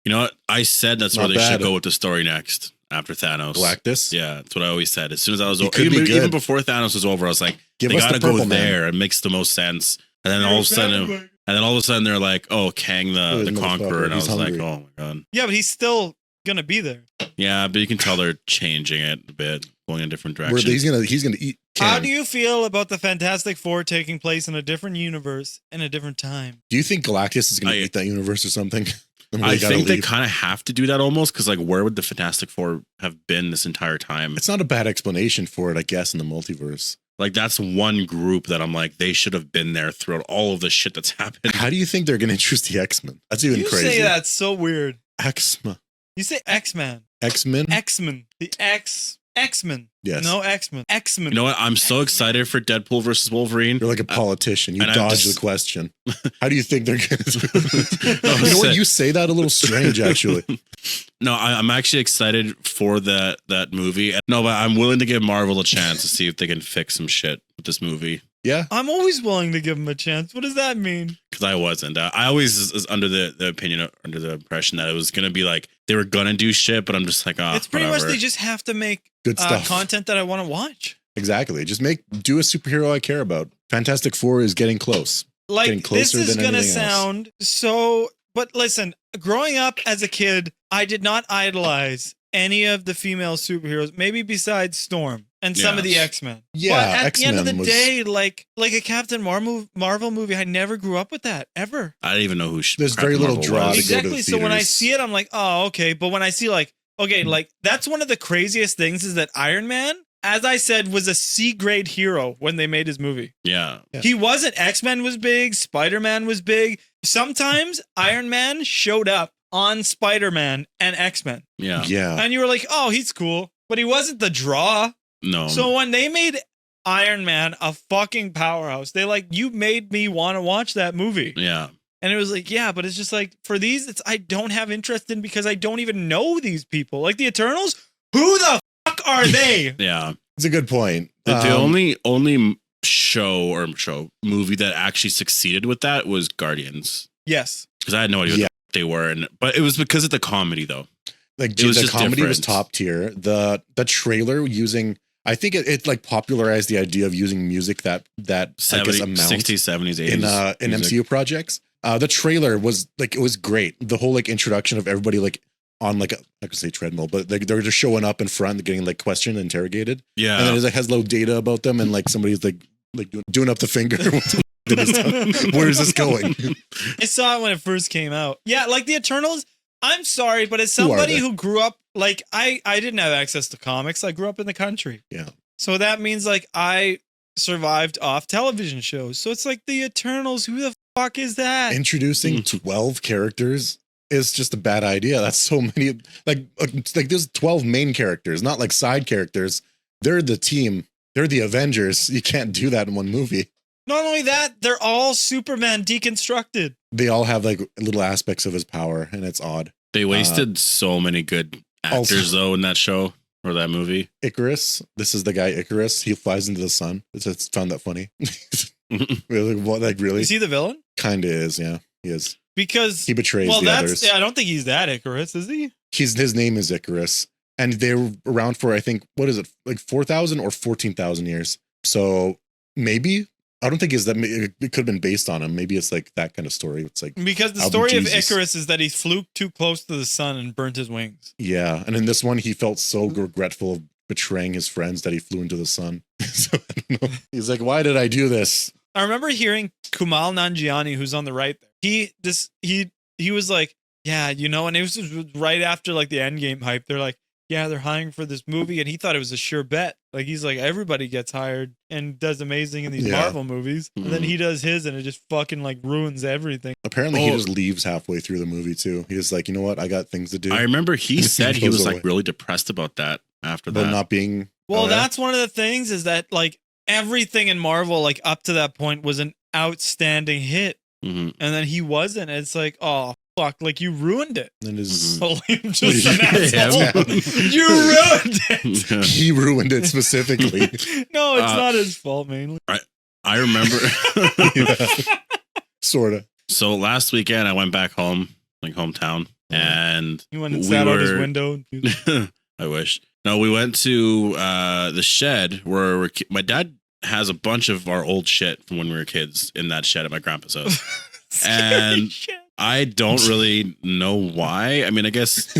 You know what? I said that's Not where they should bad. go with the story next after Thanos. Galactus. Yeah, that's what I always said. As soon as I was He could be even good. before Thanos was over, I was like, Give they us the gotta go Purple Man. there. It makes the most sense. And then all of a sudden, they're like, "Oh, Kang Oh, the motherfucker, Conqueror," and I he's was like, hungry. "Oh my god." Yeah, but he's still gonna be there. Yeah, but you can tell they're changing it a bit, going in a different Where direction. he's gonna eat. How Kang. do you feel about the Fantastic Four taking place in a different universe in a different time? Do you think Galactus is gonna I- eat that universe or something? And I gotta think they leave? kind of have to do that almost because, like, where would the Fantastic Four have been this entire time? It's not a bad explanation for it, I guess, in the multiverse. Like, that's one group that I'm like, they should have been there throughout all of the shit that's happened. How do you think they're gonna introduce the X-Men? That's even You crazy. say that's so weird. X-Men. You say X-Man. X-Men. X-Men. The X X-Men. Yes. No X-Men. X-Men. You know what? I'm so excited for Deadpool versus Wolverine. You're like a politician. You and I'm dodge just- the question. How do you think they're going to? No, You know what? You say that a little strange, actually. No, I'm actually excited for that movie. No, but I'm willing to give Marvel a chance to see if they can fix some shit with this movie. Yeah. I'm always willing to give them a chance. What does that mean? Because I wasn't. I always was under the opinion, under the impression that it was going to be like they were going to do shit, but I'm just like, oh, It's pretty whatever. much they just have to make Good stuff. content that I want to watch. Exactly. Just do a superhero I care about. Fantastic Four is getting close. Like, Getting this closer is than going to anything else. sound so... But listen, growing up as a kid, I did not idolize any of the female superheroes, maybe besides Storm and some of the X-Men. Yeah, but at the end of the X-Men was- day, like a Captain Marvel movie, I never grew up with that, ever. I didn't even know who. There's very little draw to go to Exactly. the So when I theaters. see it, I'm like, oh, okay. But when I see like, okay, like that's one of the craziest things is that Iron Man, as I said, was a C-grade hero when they made his movie. Yeah. He wasn't. X-Men was big. Spider-Man was big. Sometimes Iron Man showed up on Spider-Man and X-Men. Yeah. Yeah. And you were like, oh, he's cool. But he wasn't the draw. No. So when they made Iron Man a fucking powerhouse, they like, you made me want to watch that movie. Yeah. And it was like, yeah, but it's just like, for these, it's I don't have interest in because I don't even know these people. Like the Eternals, who the fuck are they? Yeah. It's a good point. The only movie that actually succeeded with that was Guardians. Yes. Because I had no idea Yeah. what they were, but it was because of the comedy though. Like It was the just comedy was different. top tier. The trailer using, I think it like popularized the idea of using music that I guess 70s, amount 60s, 70s, 80s. in music. MCU projects. The trailer was like, it was great. The whole like introduction of everybody like on like I could say treadmill, but like they're just showing up in front and getting like questioned, interrogated. Yeah. And then it like, has low data about them, and like somebody's like doing up the finger. Where is this going? I saw it when it first came out. Yeah, like the Eternals, I'm sorry, but as Who are somebody they? who grew up, like I didn't have access to comics. I grew up in the country. Yeah. So that means like I survived off television shows. So it's like the Eternals, who the fuck is that? Introducing 12 characters is just a bad idea. That's so many. Like there's 12 main characters, not like side characters. They're the team. They're the Avengers. You can't do that in one movie. Not only that, they're all Superman deconstructed. They all have like little aspects of his power, and it's odd. They wasted so many good actors Also- though in that show or that movie. Icarus. This is the guy Icarus. He flies into the sun. I just found that funny. Really? What? Like really? Is he the villain? Kind of is. Yeah, he is. Because He betrays well, the that's others. yeah, I don't think he's that Icarus, is he? His name is Icarus, and they were around for I think what is it like 4,000 or 14,000 years. So maybe I don't think it's that. It could have been based on him. Maybe it's like that kind of story. It's like Because the Oh, story of Jesus. Icarus is that he flew too close to the sun and burnt his wings. yeah, and in this one he felt so regretful of betraying his friends that he flew into the sun. So I don't know. He's like, why did I do this? I remember hearing Kumail Nanjiani, who's on the right there. He was like, yeah, you know, and it was right after like the Endgame hype. They're like, yeah, they're hiring for this movie, and he thought it was a sure bet. Like he's like, everybody gets hired and does amazing in these Yeah. Marvel movies, and then he does his, and it just fucking like ruins everything. Apparently he Oh. just leaves halfway through the movie too. He's like, you know what? I got things to do. I remember he said he Goes was away. like really depressed about that after About that. not being. Well, oh, yeah? that's one of the things is that like everything in Marvel, like up to that point, was an outstanding hit, Mhm. and then he wasn't. And it's like, oh fuck, like you ruined it. And his, Totally, I'm just an Yeah. asshole. You ruined it. he ruined it specifically. No, it's not his fault mainly. I remember. Sort of. So last weekend I went back home, like hometown, and He went and we sat out his were- window. I wish. No, we went to the shed where my dad has a bunch of our old shit from when we were kids in that shed at my grandpa's house. And I don't really know why. I mean, I guess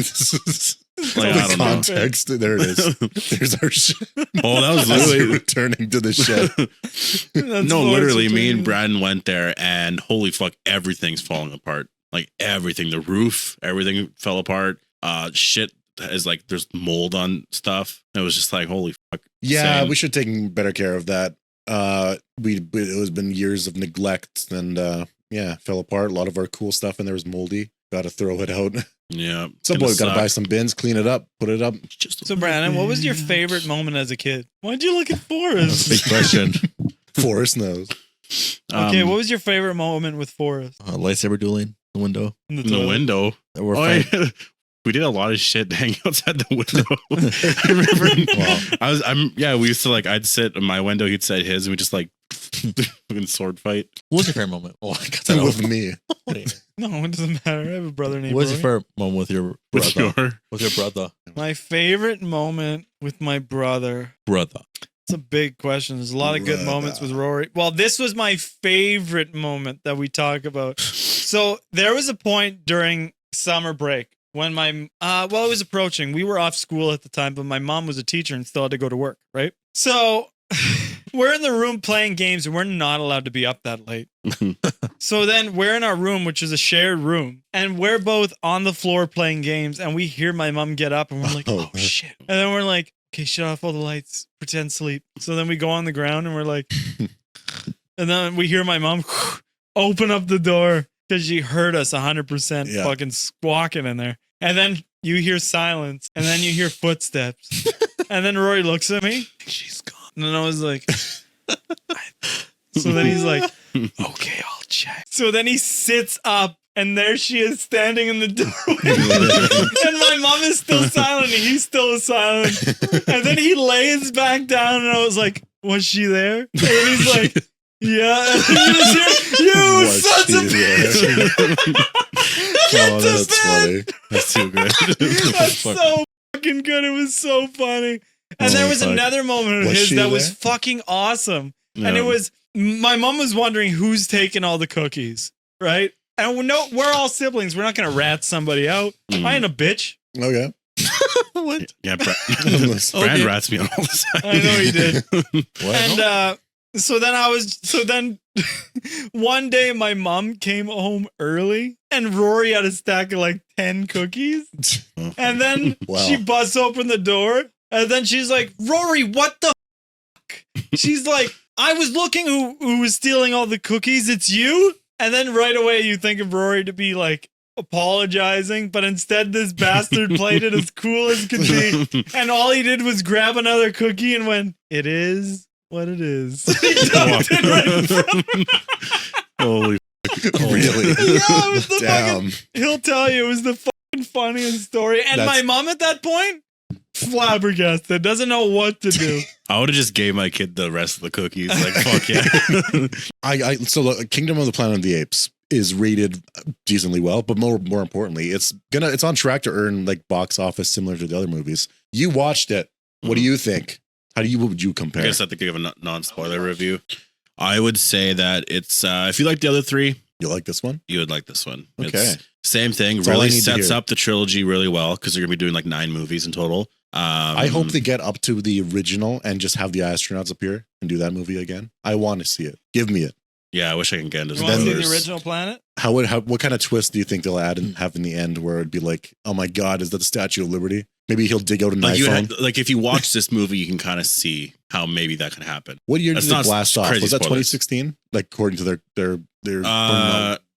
like, I the don't know. context. There it is. There's our shit. Oh, that was As you're literally returning to the shed. no, literally, me and Braden went there, and holy fuck, everything's falling apart. Like everything, the roof, everything fell apart. Shit is like there's mold on stuff. It was just like holy fuck. Yeah, Same. we should take better care of that. It has been years of neglect, and yeah, fell apart. A lot of our cool stuff, and there was moldy. Got to throw it out. Yeah. Some Gonna boy got to suck. buy some bins, clean it up, put it up. So Brandon, what was your favorite moment as a kid? Why'd you look at Forrest? Big question. Forrest knows. Okay, what was your favorite moment with Forrest? Lightsaber dueling the window. In in the toilet? window? We're Oh, fighting. yeah. We did a lot of shit hanging outside the window. Remember? We used to I'd sit in my window, he'd sit his, and we just fucking sword fight. What was your favorite moment? Oh, I got that With out. me. No, it doesn't matter. I have a brother named What was your Rory. favorite moment with your With brother? your, With your brother? My favorite moment with my brother. Brother. It's a big question. There's a lot of good moments with Rory. Well, this was my favorite moment that we talk about. So there was a point during summer break when it was approaching. We were off school at the time, but my mom was a teacher and still had to go to work, right? So we're in the room playing games and we're not allowed to be up that late. So then we're in our room, which is a shared room, and we're both on the floor playing games, and we hear my mom get up and we're like, oh shit. And then we're like, okay, shut off all the lights, pretend sleep. So then we go on the ground and we're like, and then we hear my mom open up the door because she heard us 100% fucking squawking in there. And then you hear silence, and then you hear footsteps. And then Rory looks at me. She's gone. And then I was like, so then he's like, okay, I'll check. So then he sits up, and there she is standing in the doorway. And my mom is still silent, and he's still silent. And then he lays back down, and I was like, was she there? And then he's like, yeah. And then you just hear, you sons of bitches. Oh, that's funny. That's too good. That's so fucking good. It was so funny. And there was another moment of his that was fucking awesome. And it was, my mom was wondering who's taking all the cookies, right? And we're all siblings. We're not going to rat somebody out. I ain't a bitch. Okay. What? Yeah, Brad rats me on all the time. I know he did. What? And so then one day my mom came home early and Rory had a stack of 10 cookies. And then she busts open the door and then she's like, Rory, what the fuck? She's like, I was looking who was stealing all the cookies. It's you. And then right away you think of Rory to be apologizing, but instead this bastard played it as cool as could be. And all he did was grab another cookie and went, it is what it is. He dumped it right in front of me. Holy Really? Yeah, it was the Damn. he'll tell you it was the fucking funniest story. And my mom at that point, flabbergasted, doesn't know what to do. I would have just gave my kid the rest of the cookies. Fuck yeah. So look, Kingdom of the Planet of the Apes is rated decently well, but more importantly, it's on track to earn box office similar to the other movies. You watched it. What do you think? What would you compare? I guess I have to give a non-spoiler review. I would say that it's if you like the other three, you like this one? You would like this one. Okay. It's same thing. That's all I really need to sets hear. up the trilogy really well because they're gonna be doing 9 movies in total. I hope they get up to the original and just have the astronauts appear and do that movie again. I want to see it. Give me it. Yeah, I wish I can get into You want to see spoilers. the original Planet? What kind of twist do you think they'll add and have in the end where it'd be like, oh my God, is that the Statue of Liberty? Maybe he'll dig out an iPhone. If you watch this movie, you can kind of see how maybe that could happen. What year That's did they not blast off? crazy Was that spoilers. 2016? According to their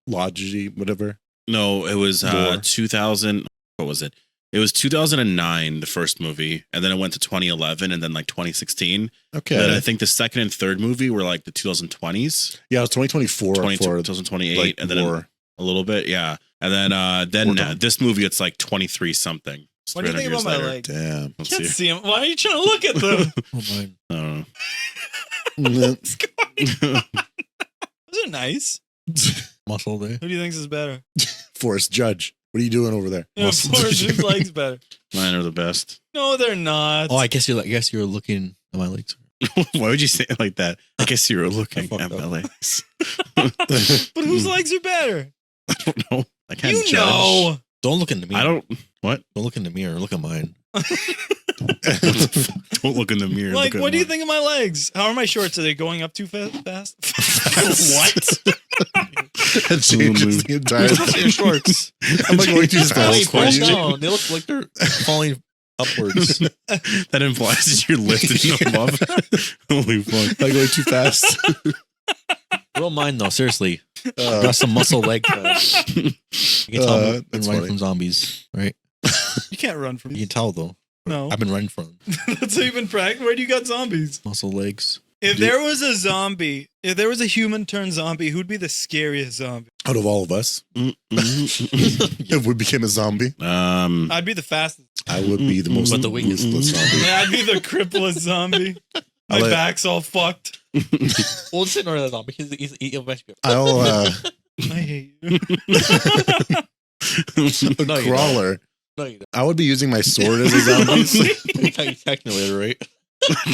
logy, whatever. No, it was Lore. 2000. What was it? It was 2009, the first movie, and then it went to 2011, and then 2016. Okay. Then I think the second and third movie were the 2020s. Yeah, it was 2024 for 2028, and then lore. a little bit, yeah. And then this movie, it's 23 something. It's What do you 300 think about years my later. leg? Damn. Let's Can't see. see him. Why are you trying to look at them? Oh, mine. I don't What's going on? Those are nice. Muscle day. Who do you think is better? Forrest Judge. What are you doing over there? Yeah, of course, whose leg's better? know. Mine are the best. No, they're not. Oh, I guess you're looking at my legs. Why would you say it like that? I guess you were looking fucked at up. my legs. But whose legs are better? I don't know. I can't You judge. know. Don't look in the mirror. I don't. What? Don't look in the mirror. Look at mine. Don't look in the mirror. Like, look at what do you mine. think of my legs? How are my shorts? Are they going up too fast? What? It changes the entire Your shorts. I'm going too fast for Fall you. down. They look like they're falling upwards. That implies that you're lifting them up. Holy fuck. I'm going too fast. Don't mind though. Seriously, Got some muscle leg. You can tell I've been that's running funny. from zombies, right? You can't run from You me. can tell though. No. I've been running from That's how you've been practicing. Where do you got zombies? muscle legs. If there was a zombie, if there was a human turned zombie, who'd be the scariest zombie? Out of all of us, if we became a zombie, I'd be the fastest. I would be the most But the wing- ruthless zombie. Yeah, I'd be the cripplest zombie. My I'll let- back's all fucked. Well, it's not a zombie. He's I'll I hate you. No, you crawler. No, you I would be using my sword as a zombie. don't. Technically, right?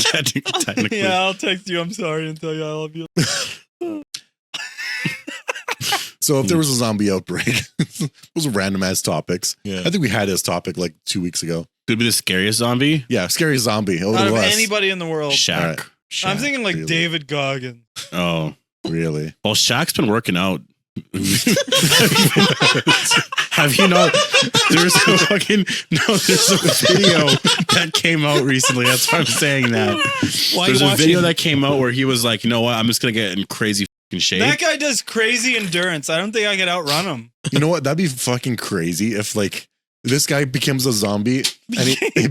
Technically. Yeah, I'll text you. I'm sorry and tell you I love you. So if there was a zombie outbreak, those are random ass topics. Yeah. I think we had this topic like 2 weeks ago. Could be the scariest zombie. Yeah, scary zombie. Over Out the of West. anybody in the world, Shaq. All right. I'm Shaq, thinking like really. David Goggins. Oh, Really? well, Shaq's been working out. Have you not? There's a fucking there's a video that came out recently. That's why I'm saying that. There's a video that came out where he was like, you know what? I'm just gonna get in crazy fucking shape. That guy does crazy endurance. I don't think I could outrun him. You know what? That'd be fucking crazy if like this guy becomes a zombie and he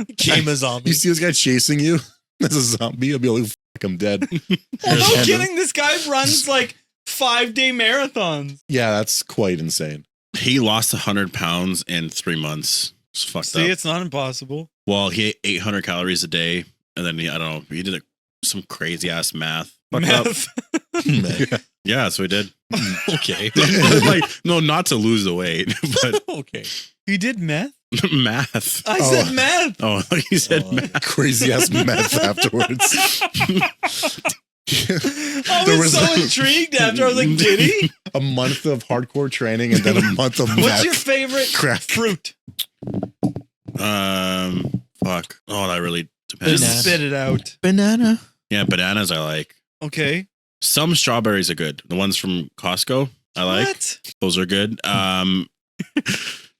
Became a zombie. you see this guy chasing you as a zombie, you'll be like, fuck, I'm dead. Well, no And- kidding. This guy runs like 5-day marathons. Yeah, that's quite insane. He lost 100 pounds in 3 months. It's fucked See, up. it's not impossible. Well, he ate 800 calories a day, and then I don't know. He did some crazy ass math. Fucked up. Meth. Yeah, so he did. Okay. Like, no, not to lose the weight, but Okay. He did meth? math. I Oh. said meth. Oh, he said Oh. math. Crazy ass meth afterwards. I There was was so intrigued after. I was like, did he? a month of hardcore training and then a month of What's meth. your favorite Crack. fruit? Fuck. Oh, that really depends. Banana. Spit it out. Banana. Yeah, bananas I like. Okay. Some strawberries are good. The ones from Costco I like. What? Those are good.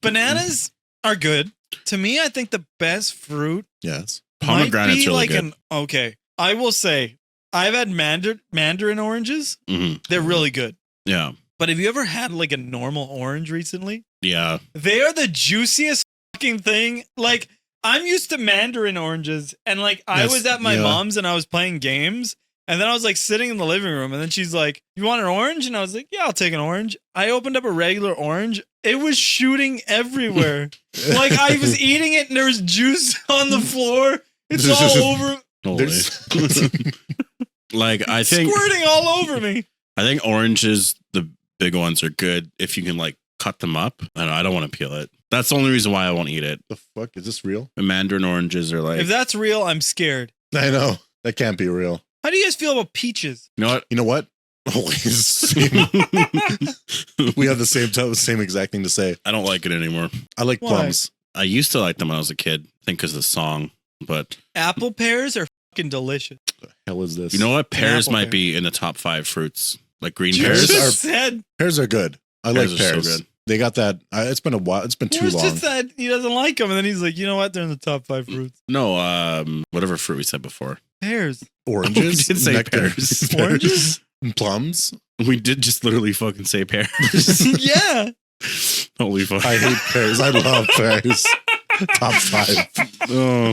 Bananas are good. To me, I think the best fruit Yes. Pomegranate's might be really like good. okay. I will say I've had mandarin oranges. Mhm. They're really good. Yeah. But have you ever had like a normal orange recently? Yeah. They are the juiciest fucking thing. Like, I'm used to mandarin oranges, and like I Yes, was at my yeah. mom's and I was playing games, and then I was like sitting in the living room, and then she's like, "You want an orange?" And I was like, "Yeah, I'll take an orange." I opened up a regular orange. It was shooting everywhere. Like I was eating it, and there was juice on the floor. It's all over, Holy. There's- Like I think squirting all over me. oranges, the big ones are good if you can like cut them up. I don't want to peel it. That's the only reason why I won't eat it. the fuck? Is this real? The mandarin oranges are like If that's real, I'm scared. I know. That can't be real. How do you guys feel about peaches? you know what? You know what? We have the same exact thing to say. I don't like it anymore. I like Why? plums. I used to like them when I was a kid. I think because of the song. But Apple pears are fucking delicious. The hell is this? you know what? Pears apple might pear. be in the top 5 fruits. Like green You Pears pears. are- just said Pears are good. I like Pears are so pears. good. They got that. It's been a while. It's been too Yours long. just said he doesn't like them, and then he's like, you know what? They're in the top 5 fruits. No, whatever fruit we said before. Pears. Oranges. We did say nectar, pears. Oranges? and plums. We did just literally fucking say pears. Yeah. Holy fuck. I hate pears. I love pears. Top 5. Oh.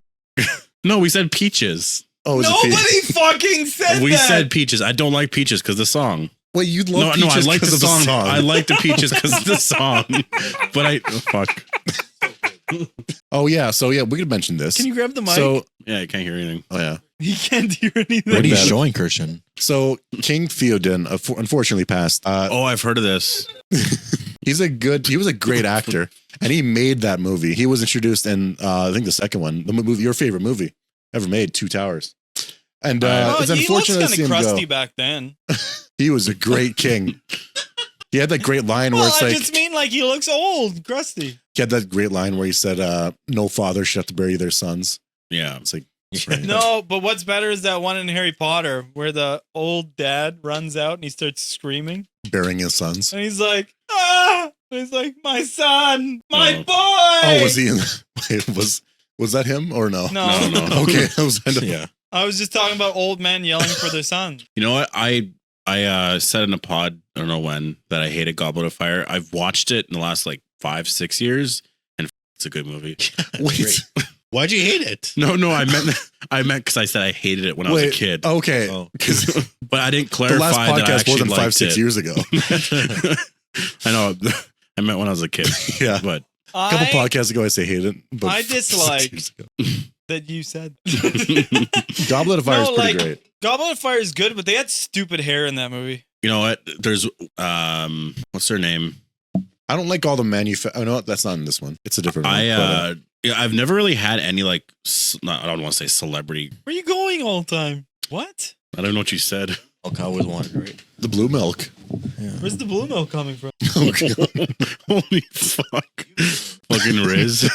No, we said peaches. Oh, is it Nobody peach? fucking said We that. said peaches. I don't like peaches because the song. Well, you love No, peaches I like the because of song. I like the peaches because of the song. But fuck. Oh yeah. So yeah, we could mention this. Can you grab the mic? So Yeah, I can't hear anything. oh yeah. He can't hear anything. What are you Better. showing, Christian? So King Theoden unfortunately passed. Oh, I've heard of this. He was a great actor, and he made that movie. He was introduced in I think the second one, the movie, your favorite movie ever made, Two Towers. And Oh, it's he looks unfortunate to kind see of him crusty go. back then. He was a great king. He had that great line where Well, it's I like just mean like he looks old, crusty. he had that great line where he said, "No father should have to bury their sons." Yeah. It's like No, but what's better is that one in Harry Potter where the old dad runs out and he starts screaming. burying his sons. And he's like, ah! And he's like, my son, my No. boy. Oh, was he? Wait, was that him or no? No. No. Okay, I was kind of Yeah. I was just talking about old men yelling for their son. You know what? I I said in a pod, I don't know when, that I hated Goblet of Fire. I've watched it in the last like 5-6 years, and it's a good movie. Wait, why'd you hate it? No, I meant because I said I hated it when I was a kid. Okay, but I didn't clarify the last that I podcast more actually than liked 5-6 it. years ago. I know. I meant when I was a kid. Yeah, but a couple podcasts ago I say hate it. But I 6 dislike years ago. that you said. Goblet of Fire is pretty like, great. Goblet of Fire is good, but they had stupid hair in that movie. You know what? There's what's her name? I don't like all the Oh no, that's not in this one. It's a different one. I've never really had any like. I don't want to say celebrity. Where are you going all the time? What? I don't know what you said. Okay, I always wanted, right? The blue milk. Yeah. Where's the blue milk coming from? Holy fuck! Fucking Riz.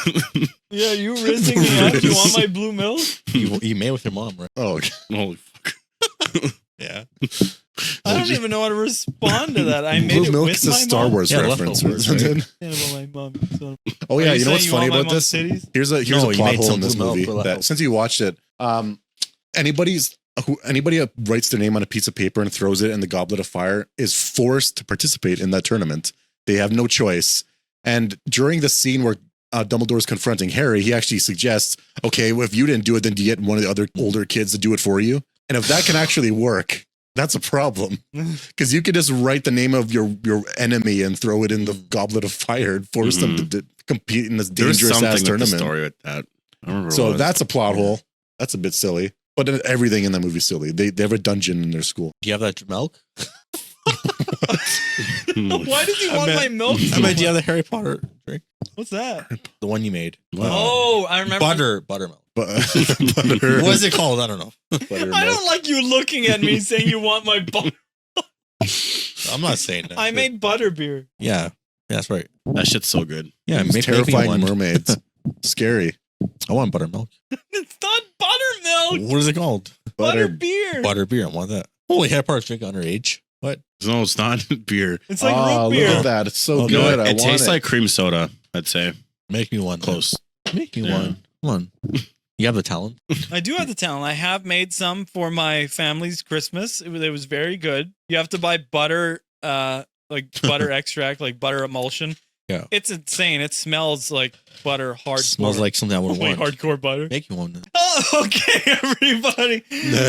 Yeah, you rizzing me up. You want my blue milk? You made with your mom, right? Oh, okay. Holy fuck! Yeah. I don't even know how to respond to that. I made Blue it milk with is a my Star mom. Wars reference, isn't it? Yeah, well, my mom. So. Oh yeah, Are you know what's saying funny want my about mom's this? titties? Here's a No, you plot made hole some in this blue milk movie for that that help. since you watched it, anybody that writes their name on a piece of paper and throws it in the Goblet of Fire is forced to participate in that tournament. They have no choice. And during the scene where Dumbledore's confronting Harry, he actually suggests, okay, well, if you didn't do it, then do you get one of the other older kids to do it for you? And if that can actually work, that's a problem. Because you could just write the name of your enemy and throw it in the Goblet of Fire and force them to compete in this dangerous ass tournament. With the story with that. I don't remember So what it was. that's a plot hole. That's a bit silly. But everything in that movie is silly. They have a dungeon in their school. Do you have that milk? Why did you want my milk? I mean, do you have the Harry Potter drink? What's that? The one you made. Oh, I remember. Buttermilk. Butter. What is it called? I don't know. I don't like you looking at me saying you want my butter. I'm not saying that. I made butterbeer. Yeah, that's right. That shit's so good. Yeah, It's make terrifying one. mermaids. Scary. I want buttermilk. It's not buttermilk. What is it called? Butterbeer. Butterbeer. I want that. Holy Harry Potter drink underage. What? No, it's not beer. It's like Oh, root look beer. at that. It's so Okay. You know good. what? I It want tastes like cream soda, I'd say. Make me one. Close. Make me Yeah. one. Come on. You have the talent. I do have the talent. I have made some for my family's Christmas. It was very good. You have to buy butter, like butter extract, like butter emulsion. Yeah. It's insane. It smells like butter, hard. Smells like something I would like want. hardcore butter. Make me one. Then. Oh, okay, everybody.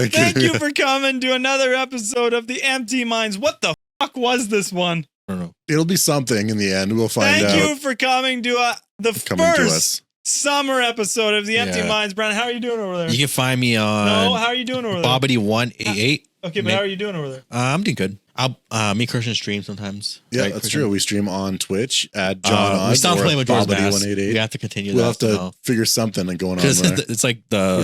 Thank you for coming to another episode of the Empty Minds. What the fuck was this one? I don't know. It'll be something in the end. We'll find Thank out. you for coming to the Coming to first us. summer episode of the Empty Yeah. Minds. Brandon, how are you doing over there? You can find me on No, how are you doing over there? Bobbity188. Okay, but how are you doing over there? I'm doing good. Me and Christian stream sometimes. Yeah, Right, that's Christian? true. We stream on Twitch at John We Odds stopped or playing with George Bass. 188. We have to continue We'll that have to somehow. figure something going on Because there. it's like the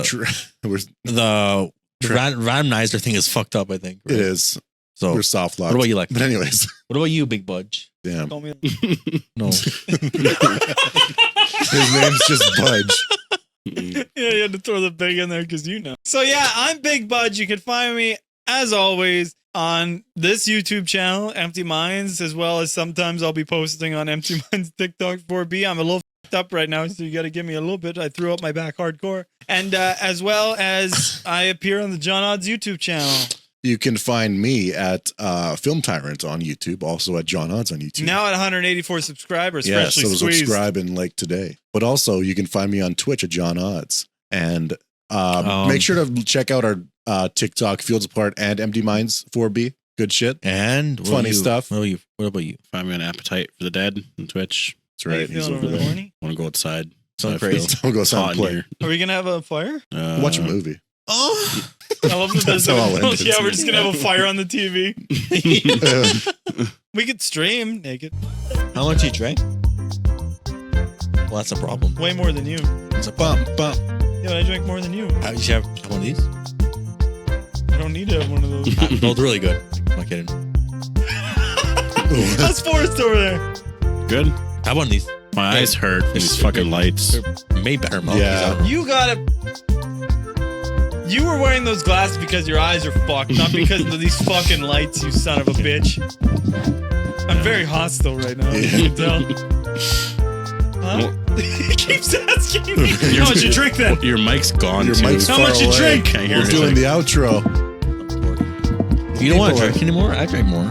randomizer thing is fucked up, I think. It is. So We're soft locked. what about you, like? But anyways, What about you, Big Budge? damn. Call me. No. His name's just Budge. Yeah, you had to throw the big in there because you know. So yeah, I'm Big Budge. You can find me as always on this YouTube channel, Empty Minds, as well as sometimes I'll be posting on Empty Minds TikTok 4B. I'm a little f***ed up right now, so you got to give me a little bit. I threw up my back hardcore, and as well as I appear on the John Odds YouTube channel. You can find me at Film Tyrant on YouTube, also at John Odds on YouTube. Now at 184 subscribers, yeah, freshly so squeezed. subscribe and like today. But also, you can find me on Twitch at John Odds. And make sure to check out our TikTok, Fields Apart and Empty Minds 4B. Good shit. And what Funny about you? stuff. What about you? Find me on Appetite for the Dead on Twitch. That's right. How you He's feeling over over there. horny? Want to go outside. Sounds I crazy. feel Don't go hot sound in play. here. Are we gonna have a fire? Watch a movie. Oh, I love that That's how I'll end it. yeah, we're just gonna have a fire on the TV. We could stream naked. how much you drank? Well, that's a problem. Way more than you. It's a bump. Bump. Yeah, but I drank more than you. How did you have one of these? I don't need to have one of those. Those are really good. I'm not kidding. How's Forrest over there? Good. Have one of these. My eyes hurt from these fucking lights. They're made better, Mo. Yeah. You gotta. You were wearing those glasses because your eyes are fucked, not because of these fucking lights, you son of a bitch. I'm very hostile right now. You can tell. Huh? He keeps asking me, how much you drink then? Your mic's gone. Your too. mic's How far much you away. drink? Can't hear We're doing anything. the outro. You you don't want to People drink anymore, I drink more.